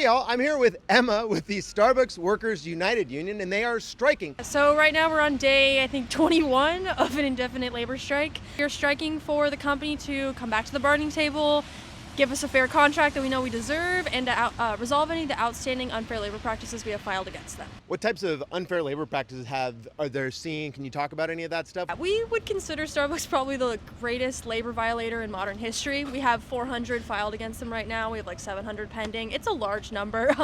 Hey y'all, I'm here with Emma with the Starbucks Workers United Union, and they are striking. So right now we're on day, I think, 21 of an indefinite labor strike. We're striking for the company to come back to the bargaining table, give us a fair contract that we know we deserve, and to resolve any of the outstanding unfair labor practices we have filed against them. What types of unfair labor practices are they seeing? Can you talk about any of that stuff? We would consider Starbucks probably the greatest labor violator in modern history. We have 400 filed against them right now. We have like 700 pending. It's a large number.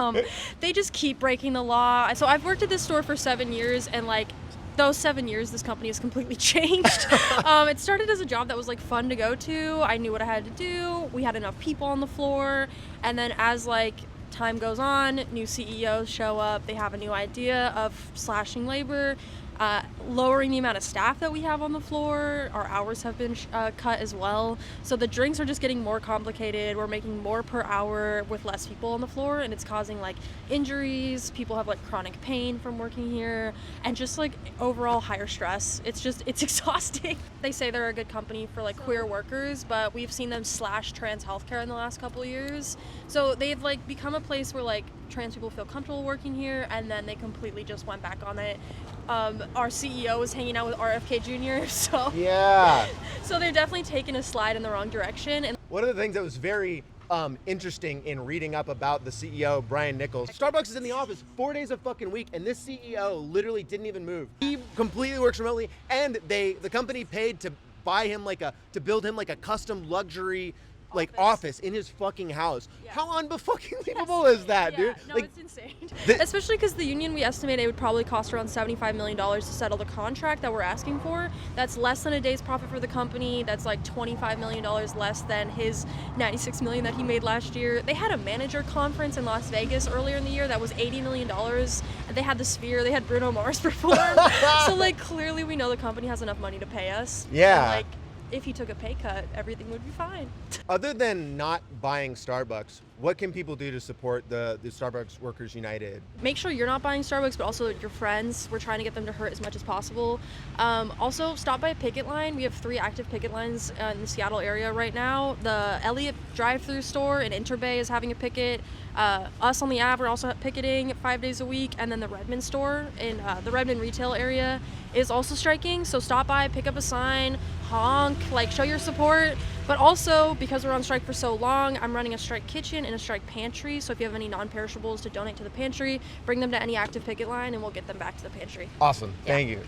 They just keep breaking the law. So I've worked at this store for 7 years, and like those 7 years, this company has completely changed. It started as a job that was like fun to go to. I knew what I had to do. We had enough people on the floor. And then as like time goes on, new CEOs show up. They have a new idea of slashing labor, lowering the amount of staff that we have on the floor. Our hours have been cut as well. So the drinks are just getting more complicated. We're making more per hour with less people on the floor, and it's causing like injuries. People have like chronic pain from working here, and just like overall higher stress. It's exhausting. They say they're a good company for like queer workers, but we've seen them slash trans healthcare in the last couple of years. So they've like become a place where like trans people feel comfortable working here, and then they completely just went back on it. Our CEO was hanging out with RFK Jr., so Yeah. so they're definitely taking a slide in the wrong direction. And One of the things that was very interesting in reading up about the CEO, Brian Niccols, Starbucks is in the office 4 days a fucking week, and this CEO literally didn't even move. He completely works remotely, and the company paid to build him like a custom luxury office in his fucking house. Yeah. How unbelievable is that, yeah, dude? no, it's insane. the- Especially because the union, we estimate it would probably cost around $75 million to settle the contract that we're asking for. That's less than a day's profit for the company. That's like $25 million less than his $96 million that he made last year. They had a manager conference in Las Vegas earlier in the year that was $80 million. They had the Sphere, they had Bruno Mars perform. So like clearly we know the company has enough money to pay us. Yeah. And, like, if he took a pay cut, everything would be fine. Other than not buying Starbucks, what can people do to support the Starbucks Workers United? Make sure you're not buying Starbucks, but also your friends. We're trying to get them to hurt as much as possible. Also, stop by a picket line. We have 3 active picket lines in the Seattle area right now. The Elliott drive-through store in Interbay is having a picket. Us on the Ave are also picketing 5 days a week. And then the Redmond store in the Redmond retail area is also striking. So stop by, pick up a sign, honk, like show your support. But also, because we're on strike for so long, I'm running a strike kitchen and a strike pantry. So if you have any non-perishables to donate to the pantry, bring them to any active picket line and we'll get them back to the pantry. Awesome. Yeah. Thank you.